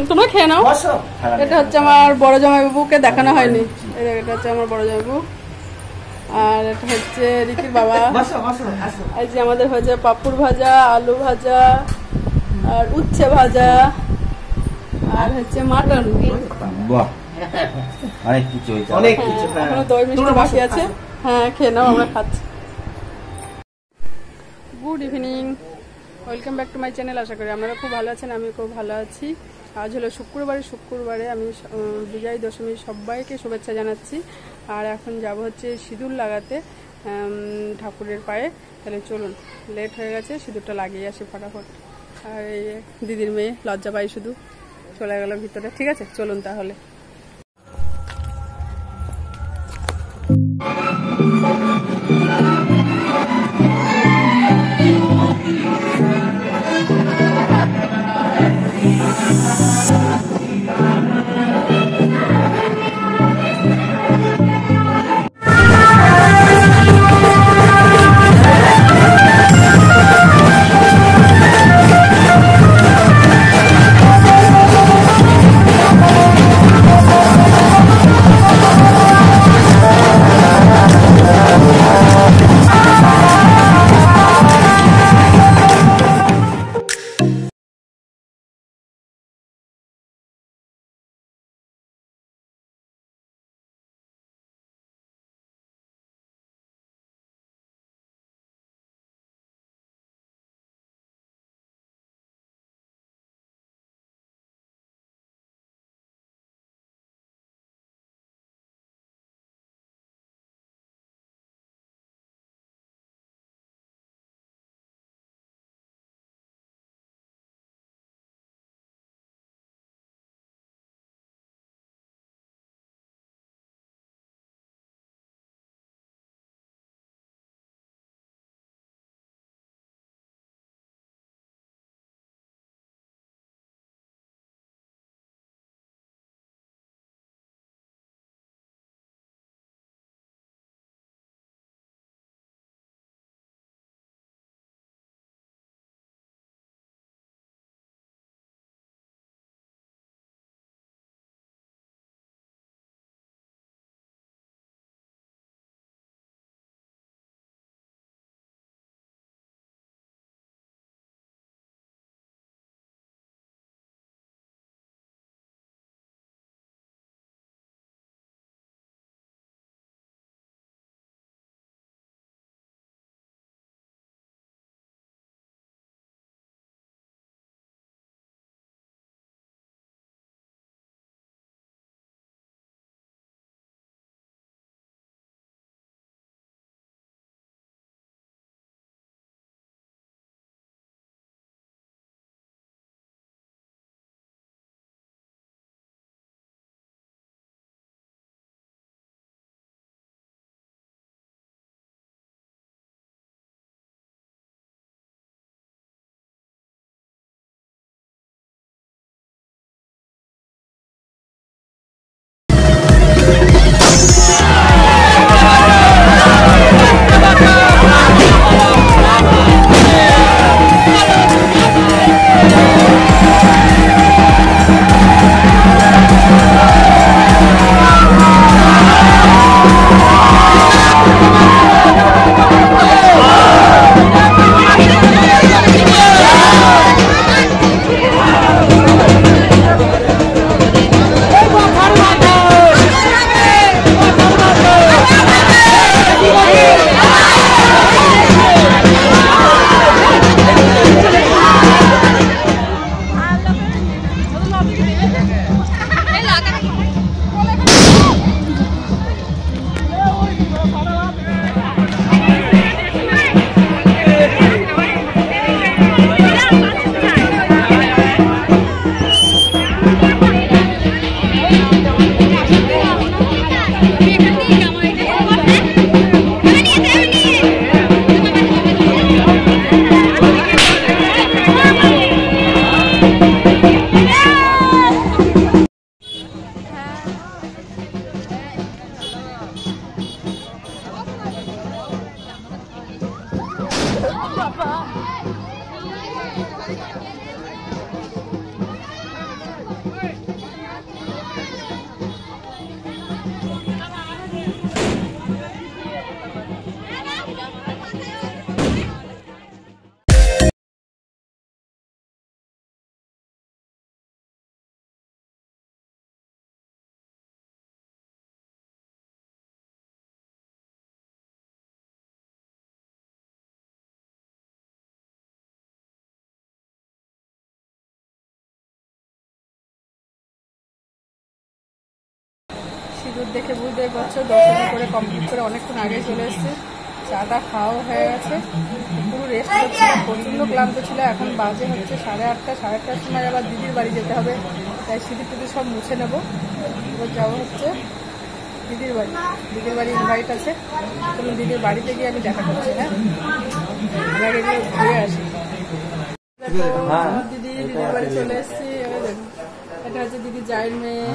তোমরা খেয়ে নাও। এটা হচ্ছে আমার বড় জামাইবাবুকে দেখানো হয়নি, এটা হচ্ছে আমার বড় জামাইবাবু, আর এটা হচ্ছে রিকির বাবা। এই যে আমাদের হয়েছে পাপড় ভাজা, আলু ভাজা, আর উচ্ছে ভাজা, আর হচ্ছে মাটন। অনেক কিছু এখনো দই মিষ্টি বাকি আছে। হ্যাঁ খেয়ে নাও, আমরা খাচ্ছি। Good evening, welcome back to my channel. আশা করি আপনারা খুব ভালো আছেন, আমি খুব ভালো আছি। আজ হলো শুক্রবারে আমি বিজয় দশমী সবাইকে শুভেচ্ছা জানাচ্ছি। আর এখন যাব হচ্ছে সিঁদুর লাগাতে ঠাকুরের পায়ে। তাহলে চলুন, লেট হয়ে গেছে, সিঁদুরটা লাগিয়ে আসি ফটাফট। আর এই দিদির মেয়ে লজ্জা পাই শুধু, চলে গেল ভিতরে। ঠিক আছে, চলুন তাহলে। সিঁদুর দেখে বুঝতেই পারছো, দর্শন করে কমপ্লিট করে অনেকক্ষণ আগে চলে এসেছে। চাটা খাওয়া হয়ে গেছে, পুরো রেস্ট করছে, প্রচণ্ড ক্লান্ত ছিল। এখন বাজে হচ্ছে 8:30, 8:30টার সময় আবার দিদির বাড়ি যেতে হবে, তাই সিঁদুর টিদুর সব মুছে নেবো। এবার যাবো হচ্ছে দিদির বাড়ি। দিদির বাড়ি ইনভাইট আছে, কোনো দিদির বাড়িতে গিয়ে আমি দেখা করছি। হ্যাঁ, আমরা এগুলো ঘুরে আসি। দিদি দিদির বাড়ি চলে এসেছি। এটা হচ্ছে দিদি জায়ের মেয়ে।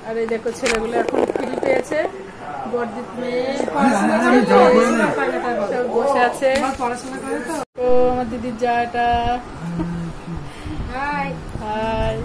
আর এই দেখো ছেলেগুলো এখন ফ্রি পেয়েছে, বর্দিত মেয়ে বসে আছে। তো আমার দিদির যা এটা, হাই হাই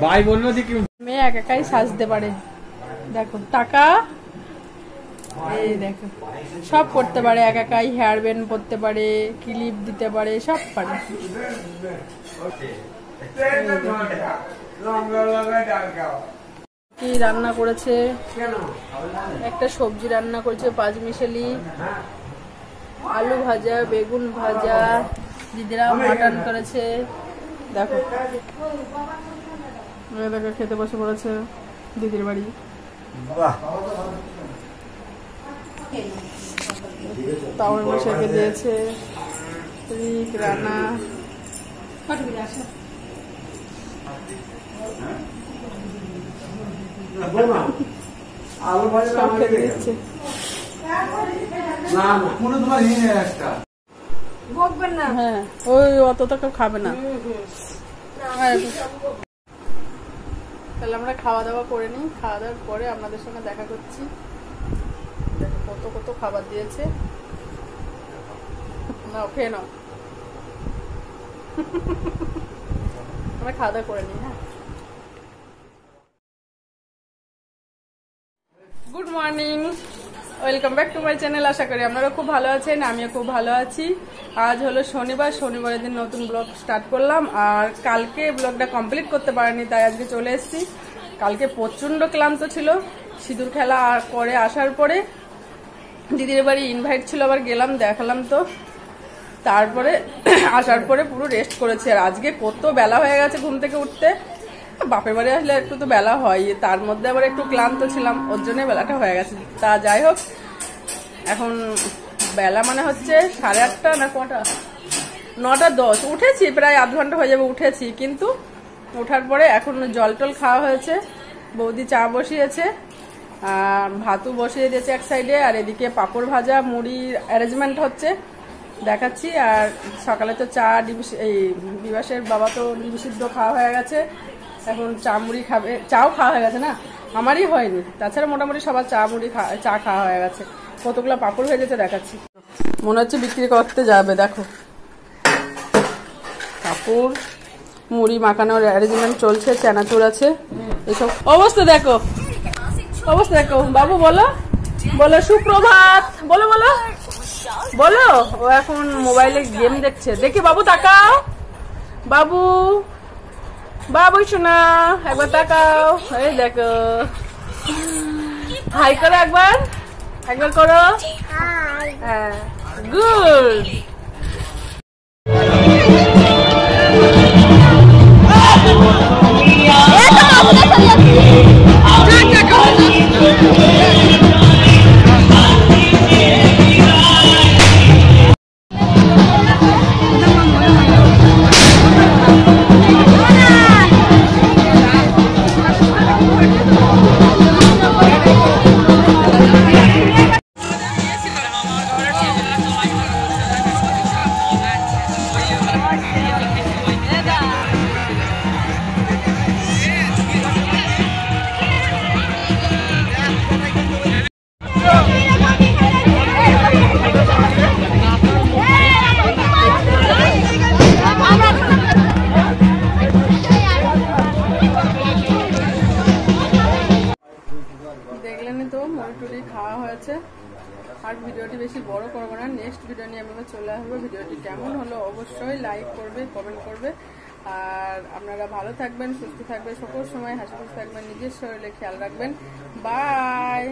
ভাই বললো যে মেয়ে একাই সাজতে পারে। দেখো টাকা, এই দেখো সব করতে পারে একাই। হেয়ার ব্যান্ড করতে পারে, ক্লিপ দিতে পারে, সব পারে। কি রান্না করেছে, একটা সবজি রান্না করেছে, পাঁচমিশালি, আলু ভাজা, বেগুন ভাজা, দিদিরা মাটন করেছে। দেখো দেখো খেতে বসে পড়েছে দিদির বাড়ি। তাওয়ার বসাকে দিয়েছে রান্না। সব খেতে দিচ্ছে। হ্যাঁ, ওই অত তো কেউ খাবে না। তাহলে আমরা খাওয়া দাওয়া করে নিই, খাওয়া দাওয়ার পরে আপনাদের সঙ্গে দেখা করছি। কত কত খাবার দিয়েছে, নাও খেয়ে নাও। আমরা খাওয়া দাওয়া করে নিই। হ্যাঁ, good morning, welcome back to my channel. আশা করি আপনারা খুব ভালো আছেন, আমিও খুব ভালো আছি। আজ হলো শনিবার, শনিবারের দিন নতুন ব্লগ স্টার্ট করলাম। আর কালকে ব্লগটা কমপ্লিট করতে পারিনি, তাই আজকে চলে এসেছি। কালকে প্রচণ্ড ক্লান্ত ছিল, সিঁদুর খেলা করে আসার পরে দিদির বাড়ি ইনভাইট ছিল, আবার গেলাম, দেখালাম। তো তারপরে আসার পরে পুরো রেস্ট করেছি। আর আজকে কত বেলা হয়ে গেছে ঘুম থেকে উঠতে। বাপের বাড়ি আসলে একটু তো বেলা হয়, তার মধ্যে আবার একটু ক্লান্ত ছিলাম, ওর জন্য বেলাটা হয়ে গেছে। তা যাই হোক, এখন বেলা মানে হচ্ছে 8:30 না কটা, 9:10। উঠেছি, প্রায় আধ ঘন্টা হয়ে যাবে উঠেছি। কিন্তু ওঠার পরে এখন জল টল খাওয়া হয়েছে, বৌদি চা বসিয়েছে, ভাতও বসিয়ে দিয়েছে এক সাইডে, আর এদিকে পাঁপড় ভাজা, মুড়ির অ্যারেঞ্জমেন্ট হচ্ছে, দেখাচ্ছি। আর সকালে তো চা, এই বিবাসের বাবা তো ডিম সিদ্ধ খাওয়া হয়ে গেছে, এখন চা মুড়ি খাবে। চাও খাওয়া হয়ে গেছে না, আমারই হয়নি, তাছাড়া মোটামুটি সবার চা মুড়ি চা খাওয়া হয়ে গেছে। কতগুলো পাঁপড় ভেজেছে দেখাচ্ছি, মনে হচ্ছে বিক্রি করতে যাবে। দেখো পাঁপড়, মুড়ি মাখানোর অ্যারেঞ্জমেন্ট চলছে, চানাচুর আছে, এসব অবস্থা দেখো, অবস্থা দেখো। বাবু বলো, বলো সুপ্রভাত, বলো বলো বলো। ও এখন মোবাইলে গেম দেখছে, দেখি। বাবু তাকাও, বাবু বাবু শোনা, একবার তাকাও। এই দেখো, হাই করো, একবার একবার করো। হ্যাঁ, গুড। খাওয়া হয়েছে। আর ভিডিওটি বেশি বড় করবো না, নেক্সট ভিডিও নিয়ে আমি চলে আসবো। ভিডিওটি কেমন হলো অবশ্যই লাইক করবে, কমেন্ট করবে। আর আপনারা ভালো থাকবেন, সুস্থ থাকবেন, সকল সময় হাসি খুশি থাকবেন, নিজের শরীরে খেয়াল রাখবেন। বাই।